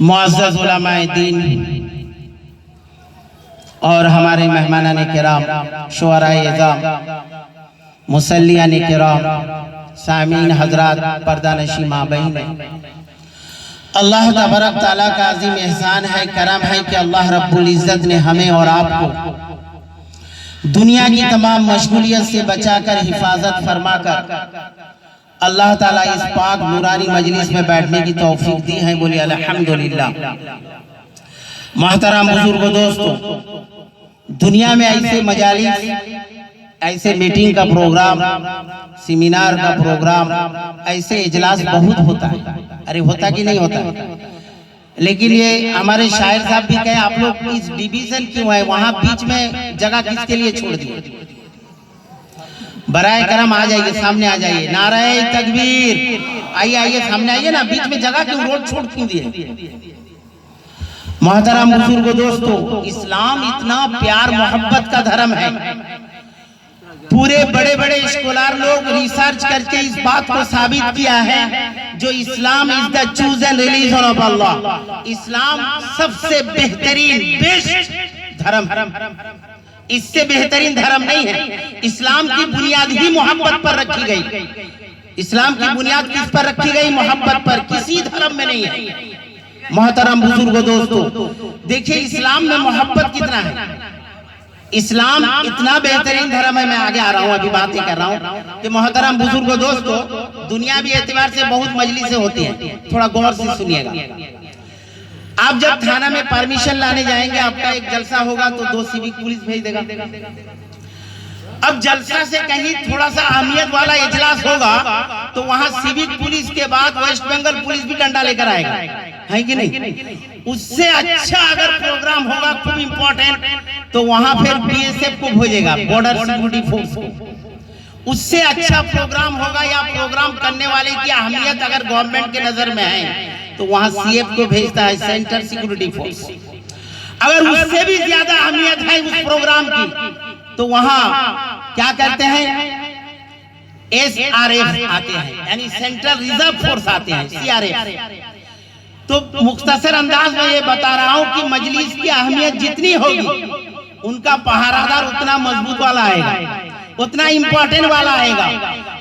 मुअज़्ज़ज़ उलमाए दीन और हमारे मेहमानान किराम शुअराए इज़ाम मुसल्लियान किराम सामीन हजरात पर्दानशी माँ बहन, अल्लाह तबारक ताला का अजीम एहसान है, करम है कि अल्लाह रब्बुल इज़्ज़त ने हमें और आपको दुनिया की तमाम मशगूलियत से बचाकर हिफाजत फरमाकर अल्लाह ताला इस पाक नूरानी मजलिस में बैठने की तौफीक दी है। बोलिए अल्हम्दुलिल्लाह। मोहतरम बुजुर्गों, दोस्तों, दुनिया में ऐसे मजालिस, ऐसे मीटिंग का प्रोग्राम, सेमिनार का प्रोग्राम, ऐसे इजलास बहुत होता है। अरे होता कि नहीं होता है? लेकिन ये हमारे शायर साहब भी कहे आप लोग इस डिवीजन क्यों है, वहां बीच में जगह किसके लिए छोड़ दी? बराए करम आ जाइए, सामने आ जाइए। नाराए तकबीर, आइए आइए, सामने आइए ना, बीच में जगह क्यों, रोड छोड़ क्यों दिए? मोहतरम बुजुर्गों, दोस्तों, इस्लाम इतना प्यार मोहब्बत का धर्म है। पूरे बड़े बड़े स्कॉलर लोग रिसर्च करके इस बात को साबित किया है, जो Islam is the chosen religion of Allah, इस्लाम सबसे बेहतरीन बेस्ट धर्म, इससे बेहतरीन धर्म नहीं है। इस्लाम की बुनियाद ही मोहब्बत पर रखी गई। इस्लाम की बुनियाद किस पर रखी गई? मोहब्बत पर, किसी धर्म में नहीं है। मोहतरम बुजुर्गों, दोस्तों, देखिए इस्लाम में मोहब्बत कितना है। इस्लाम इतना बेहतरीन धर्म है। मैं आगे आ रहा हूँ, अभी बात ही कर रहा हूँ कि मोहतरम बुजुर्गों, दोस्तों, दुनियावी एतबार से बहुत मजलिसें होती हैं, थोड़ा गौर से सुनिएगा। आप जब थाना में परमिशन लाने जाएंगे, आपका एक जलसा होगा तो 2 सिविक पुलिस भेज देगा। अब जलसा से कहीं थोड़ा सा अहमियत वाला इजलास होगा तो वहां सिविक पुलिस के बाद वेस्ट बंगाल पुलिस भी डंडा लेकर आएगा, है कि नहीं? उससे अच्छा अगर प्रोग्राम होगा खूब इंपॉर्टेंट तो वहां फिर बीएसएफ को भेजेगा, बॉर्डर सिक्योरिटी फोर्स को। उससे अच्छा प्रोग्राम होगा या प्रोग्राम करने वाले की अहमियत अगर गवर्नमेंट के नजर में है तो वहां सीएफ को भेजता है, सेंट्रल सिक्योरिटी फोर्स। अगर उससे भी ज्यादा अहमियत है उस प्रोग्राम की तो वहां क्या करते हैं, SRF आते हैं, यानी सेंट्रल रिजर्व फोर्स आते हैं, CRF। तो मुख्तसर अंदाज में ये बता रहा हूं कि मजलिस की अहमियत जितनी होगी उनका पहरादार उतना मजबूत वाला आएगा, उतना इम्पोर्टेंट वाला आएगा।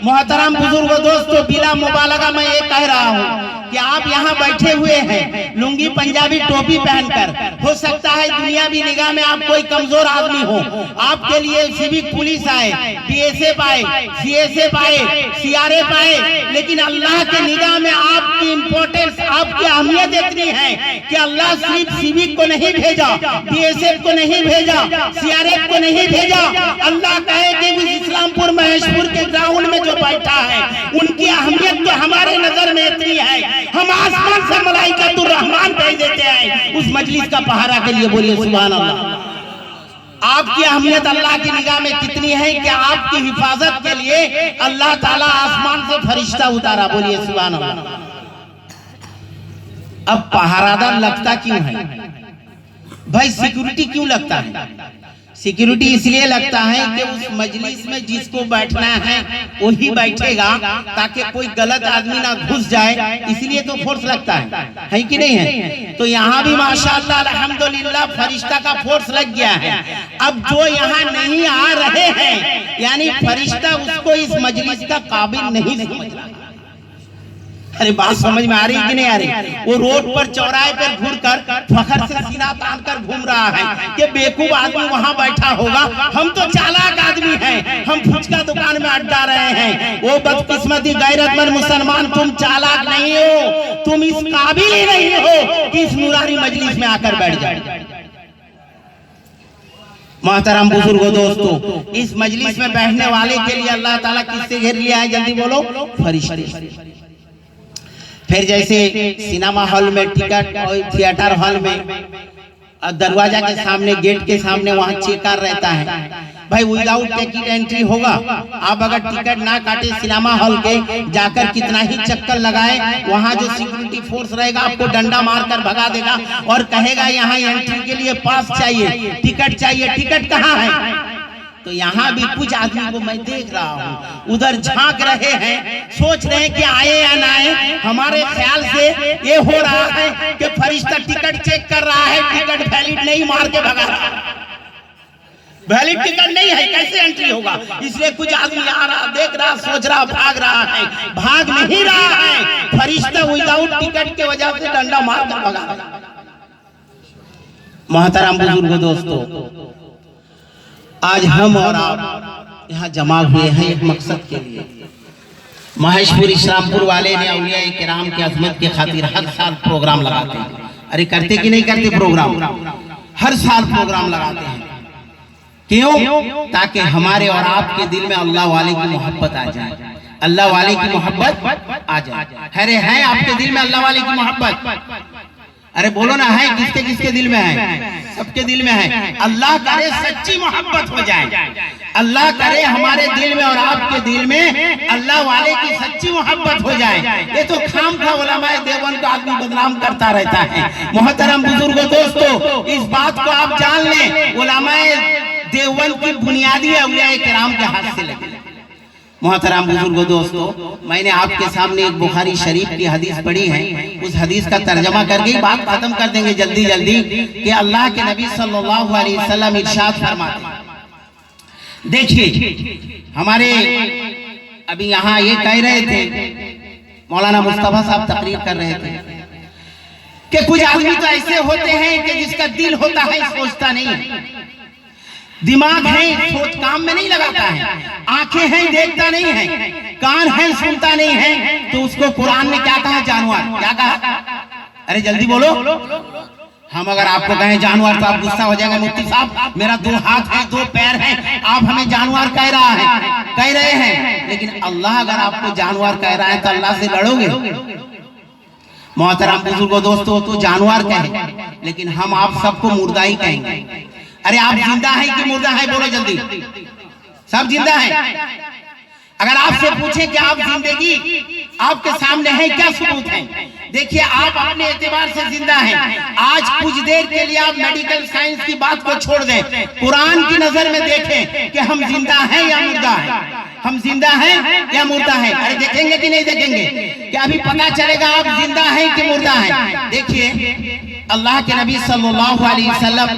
मोहतरम बुजुर्गों, दोस्तों, बिला मुबालगा मैं ये कह रहा हूँ कि आप यहाँ बैठे हुए हैं लुंगी पंजाबी टोपी पहनकर, हो सकता है दुनिया भी निगाह में आप कोई कमजोर आदमी हो, आपके लिए सिविक पुलिस आए, BSF आए, CSF आए, CRF आए, लेकिन अल्लाह के निगाह में आपकी इम्पोर्टेंस, आपकी अहमियत इतनी है कि अल्लाह सिर्फ सिविक को नहीं भेजा, BSF को नहीं भेजा, CRF को नहीं भेजा। अल्लाह कहे कि इस्लामपुर महेशपुर के ग्राउंड में जो बैठा है उनकी अहमियत तो हमारे नजर में इतनी है, हम आसमान से मलाइकातुर रहमान भेज देते हैं उस मजलिस का पहरा के लिए। बोलिए सुभान अल्लाह। आपकी अहमियत अल्लाह की निगाह में कितनी है कि आपकी हिफाजत के लिए अल्लाह ताला आसमान से फरिश्ता उतारा। बोलिए सुभान अल्लाह। अब पहरादार लगता क्यों है भाई? सिक्योरिटी क्यों लगता है? सिक्योरिटी इसलिए लगता है कि उस मजलिस में जिसको बैठना है वही बैठेगा ताकि कोई गलत आदमी ना घुस जाए, इसलिए तो फोर्स लगता है कि नहीं है? तो यहाँ भी माशाअल्लाह अल्हम्दुलिल्लाह फरिश्ता का फोर्स लग गया है। अब जो यहाँ नहीं आ रहे हैं, यानी फरिश्ता उसको इस मजलिस का काबिल नहीं समझ रहा। अरे बात समझ में आ रही कि नहीं आ रही? वो रोड पर चौराहे पर घूर कर फखर से सीना तान कर घूम रहा है कि बेवकूफ आदमी वहां बैठा होगा, हम तो चालाक आदमी हैं, हम फुचका दुकान में अड्डा रहे हैं। वो बदकिस्मती गैरतमंद मुसलमान, तुम चालाक नहीं हो, तुम इस काबिल ही नहीं हो कि इस नूरानी मजलिस में आकर बैठ जाए। मोहतरम बुजुर्गों, दोस्तों, इस मजलिस में बैठने वाले के लिए अल्लाह ताला किससे घेर लिया है? जल्दी बोलो, फरिश्ते। फिर जैसे सिनेमा हॉल में टिकट और थिएटर हॉल में दरवाजा के सामने, गेट के सामने वहाँ चेकर रहता है भाई, विदाउट टिकट एंट्री होगा। आप अगर टिकट ना काटे सिनेमा हॉल के, जाकर कितना ही चक्कर लगाए, वहाँ जो सिक्योरिटी फोर्स रहेगा आपको डंडा मारकर भगा देगा और कहेगा यहाँ एंट्री के लिए पास चाहिए, टिकट चाहिए। टिकट कहाँ है? तो यहाँ भी कुछ आदमी को मैं देख रहा हूँ उधर झांक रहे हैं, सोच रहे हैं कि आए या ना आए। हमारे ख्याल से ये हो रहा है कि फरिश्ता टिकट चेक कर रहा है, टिकट वैलिड नहीं, मार के भगा रहा है। वैलिड टिकट नहीं है, कैसे एंट्री होगा? इसलिए कुछ आदमी आ रहा, देख रहा, सोच रहा, भाग रहा है। भाग नहीं रहा है, फरिश्ता विदाउट टिकट के वजह से डंडा मार कर भगा रहा है। मोहतरम बुजुर्गों, दोस्तों, आज हम और आप यहाँ जमा हुए हैं एक मकसद के लिए। महेशपुर इस्लामपुर वाले ने औलिया किराम की अजमत के खातिर हर साल प्रोग्राम लगाते हैं। अरे करते कि नहीं करते प्रोग्राम? हर साल प्रोग्राम लगाते हैं। क्यों? ताकि हमारे और आपके दिल में अल्लाह वाले की मोहब्बत आ जाए, अल्लाह वाले की मोहब्बत आ जाए। अरे है आपके दिल में अल्लाह वाले की मोहब्बत? अरे बोलो ना, है किसके किसके दिल में है? सबके दिल में है। अल्लाह करे सच्ची मोहब्बत हो जाए, अल्लाह करे हमारे दिल में और आपके दिल में अल्लाह वाले की सच्ची मोहब्बत हो जाए। ये तो खामखा उलमाए देवबंद का आदमी बदनाम करता रहता है। मोहतरम बुजुर्गों, दोस्तों, इस बात को आप जान लें, उलमाए देवबंद की बुनियादी औलिया किराम के हाथ से लगी। मोहतरम बुजुर्गों, दोस्तों, मैंने आपके सामने एक बुखारी शरीफ की हदीस पढ़ी है। उस हदीस का तर्जमा करके बात खत्म कर देंगे जल्दी जल्दी कि अल्लाह के नबी सल्लल्लाहु अलैहि वसल्लम इरशाद फरमाते हैं। देखिए, हमारे अभी यहाँ ये कह रहे थे, मौलाना मुस्तफा साहब तकरीर कर रहे थे कि कुछ आदमी तो ऐसे होते हैं कि जिसका दिल होता है सोचता नहीं है, दिमाग है सोच काम में नहीं लगाता है, आंखें हैं देखता नहीं है, कान है सुनता नहीं है। तो उसको कुरान ने क्या कहा? जानवर। क्या कहा? अरे जल्दी बोलो। हम अगर आपको कहें जानवर तो आप गुस्सा हो जाएंगे, मुफ्ती साहब मेरा 2 हाथ है 2 पैर है, आप हमें जानवर कह रहे हैं। लेकिन अल्लाह अगर आपको जानवर कह रहा है तो अल्लाह से लड़ोगे? मोहतरम बुजुर्गों, दोस्तों, तो जानवर कहे, लेकिन हम आप सबको मुर्दा ही कहेंगे। अरे आप जिंदा है कि मुर्दा है? बोलो जल्दी। सब जिंदा है। अगर आपसे पूछे कि आप जिंदगी आपके सामने है, क्या सबूत है? देखिए, आप अपने एतबार से जिंदा हैं। आज कुछ देर के लिए आप मेडिकल साइंस की बात को छोड़ दें, कुरान की नजर में देखें कि हम जिंदा हैं या मुर्दा हैं, हम जिंदा हैं या मुर्दा हैं। अरे देखेंगे कि नहीं देखेंगे? क्या अभी पता चलेगा आप जिंदा हैं कि मुर्दा हैं? देखिए, अल्लाह के नबी सल्लल्लाहु अलैहि वसल्लम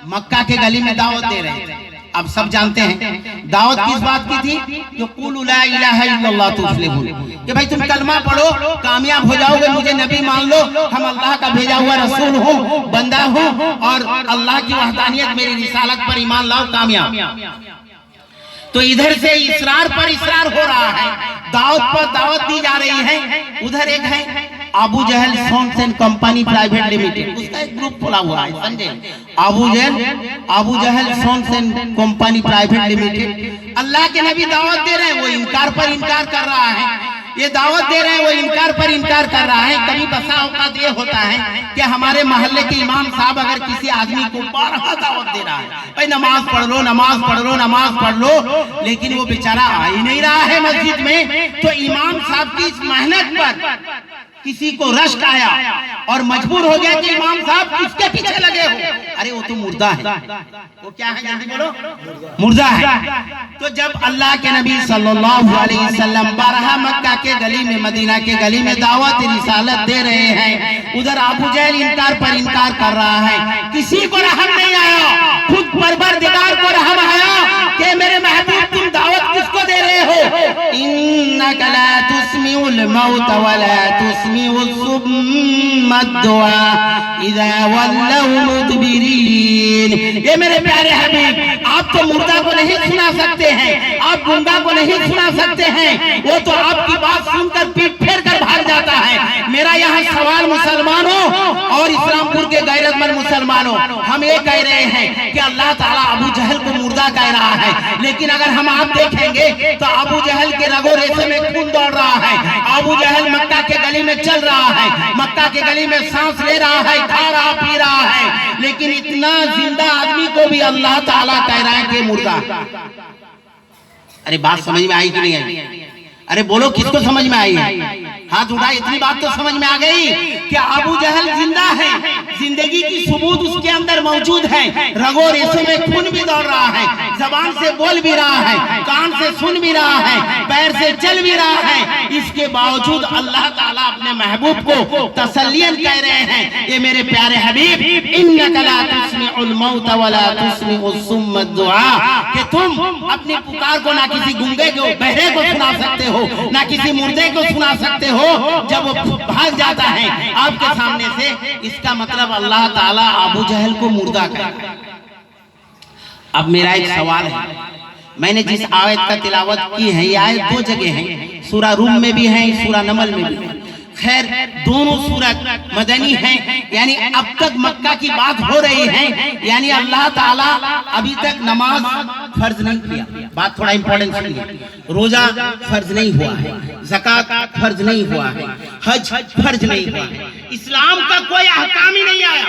मक्का के गली में दावत दे रहे थे। अब सब जानते हैं दावत किस बात की थी? कि कुलू ला इलाहा इल्लल्लाह तुफ्लिहून, कि भाई तुम कलमा पढ़ो कामयाब हो जाओगे, मुझे नबी मान लो, हम अल्लाह का भेजा हुआ रसूल हूँ, बंदा हूँ, और अल्लाह की वहदानियत मेरी रिसालत पर ईमान लाओ, कामयाब। तो इधर से इसरार पर इसरार हो रहा है, दावत पर दावत दी जा रही है। उधर एक है अबू जहल सोन्स एंड कंपनी प्राइवेट लिमिटेड, उसका एक ग्रुप खुला हुआ है, समझे? अबू जहल सोन्स एंड कंपनी प्राइवेट लिमिटेड। अल्लाह के नबी दावत दे रहे हैं, वो इनकार पर इनकार कर रहा है। ये दावत दे रहे हैं, वो इनकार पर इनकार कर रहा है। कभी बसा औकात ये होता है कि हमारे मोहल्ले के इमाम साहब अगर किसी आदमी को 12 दावत दे रहा है, भाई नमाज पढ़ लो, नमाज पढ़ लो, नमाज पढ़ लो, लेकिन वो बेचारा आ ही नहीं रहा है मस्जिद में, तो इमाम साहब की इस मेहनत पर किसी को रश्क आया और मजबूर हो गया कि इमाम साहब किसके पीछे लगे हो? अरे वो तो मुर्दा है। वो क्या है, जल्दी बोलो? मुर्दा है। तो जब अल्लाह के नबी सल्लल्लाहु अलैहि वसल्लम 12 मक्का के गली में, मदीना के गली में दावत रिसालत दे रहे हैं, उधर अबू जहल इनकार पर इनकार कर रहा है। किसी को रहम नहीं आया, खुद परवरदिगार को रहम आया कि मेरे महबूब तुम दावत किसको दे रहे हो? इन्नका ला तुस्मिउल मौत वला तुस्मिउस सुम्मा दुआ इज़ा वल्लौ मुदबिरीन। ये मेरे प्यारे हबीब, आप तो मुर्दा को नहीं सुना सकते हैं, आप गुंगा को नहीं सुना सकते हैं, वो तो आपकी बात सुनकर पीठ फेर कर भाग जाता है। मेरा यहाँ सवाल मुसलमानों और इस्लामपुर के गैरतमंद मुसलमानों, हम ये कह रहे हैं कि अल्लाह ताला अबू जहल को मुर्दा कह रहा है, लेकिन अगर हम आप देखेंगे तो अबू जहल के रगो रेशे में खून दौड़ रहा है। अबू जहल मक्का के गली में चल रहा है, मक्का के गली में सांस ले रहा है, खा रहा पी रहा है, लेकिन इतना जिंदा आदमी को भी अल्लाह ताला कह रहा है कि मुर्दा। अरे बात समझ में आई कि नहीं आई? अरे बोलो, किसको समझ में आई है? हाथ उठा। इतनी बात तो समझ में आ गई कि अबू जहल जिंदा है, जिंदगी की सबूत उसके अंदर मौजूद है, रगो रेशों में खून भी दौड़ रहा है, जबान से बोल भी रहा है, कान से सुन भी रहा है, पैर से चल भी रहा है। इसके बावजूद अल्लाह ताला अपने महबूब को तसल्लियन कह रहे हैं, ये मेरे प्यारे हबीब, इन्नका ला तुस्मिउल मौत वला तुस्मिउस सुम्मा दुआ, कि तुम अपनी पुकार को ना किसी गूंगे को, बहरे को सुना सकते हो, ना किसी मुर्दे को सुना सकते हो जब वो भाग जाता है आपके सामने से। इसका मतलब अल्लाह ताला अबू जहल को मुर्दा कहता है। अब मेरा एक सवाल है, मैंने जिस आयत का तिलावत की है, ये आयत 2 जगह है, सूरा रूम में भी है, सूरा नमल में भी है। खैर, दोनों सूरत मदनी हैं, यानी अब तक मक्का की बात हो रही है, यानी अल्लाह ताला अभी तक नमाज फर्ज नहीं किया। बात थोड़ा इंपॉर्टेंट सुनिए, रोजा फर्ज नहीं हुआ है, ज़कात फर्ज नहीं हुआ है, हज फर्ज नहीं हुआ है, इस्लाम का कोई अहकाम ही नहीं आया।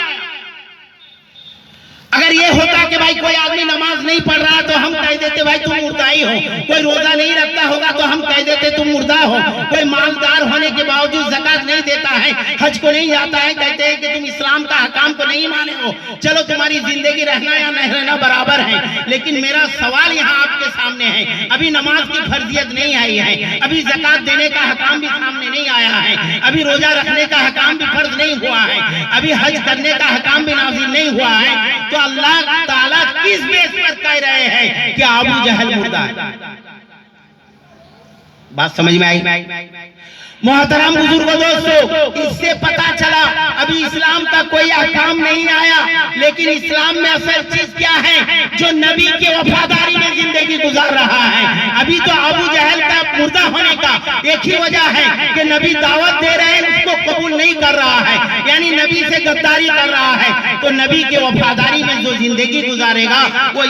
अगर ये होता कि भाई कोई आदमी नमाज नहीं पढ़ रहा तो हम कह देते भाई तुम मुर्दाई हो, कोई रोजा नहीं रखता होगा तो हम कह देते तुम मुर्दा हो, कोई मालदार होने के बावजूद ज़कात नहीं देता है, हज को नहीं जाता है, कहते हैं कि तुम इस्लाम का हकाम को नहीं माने हो, चलो तुम्हारी जिंदगी रहना या नहीं रहना बराबर है। लेकिन मेरा सवाल यहाँ आपके सामने है, अभी नमाज की फर्जियत नहीं आई है, अभी ज़कात देने का हकाम भी सामने नहीं आया है, अभी रोजा रखने का हकाम भी फर्ज नहीं हुआ है, अभी हज करने का हकाम भी नाज़िल नहीं हुआ है, तो अल्लाह ताला किस बेस पर कह रहे हैं कि अबू जहल मुर्दा है? बात समझ में आई? मोहतरम बुजुर्गों, दोस्तों, इससे पता चला अभी इस्लाम का कोई अहकाम नहीं आया, लेकिन इस्लाम में असल चीज क्या है? जो नबी के वफादारी में जिंदगी गुजार रहा है। अभी तो अबू जहल का मुर्दा होने का एक ही वजह है कि नबी दावत दे रहे हैं, उसको कबूल नहीं कर रहा है, यानी नबी से गद्दारी कर रहा है। तो नबी के वफादारी में जो जिंदगी गुजारेगा वो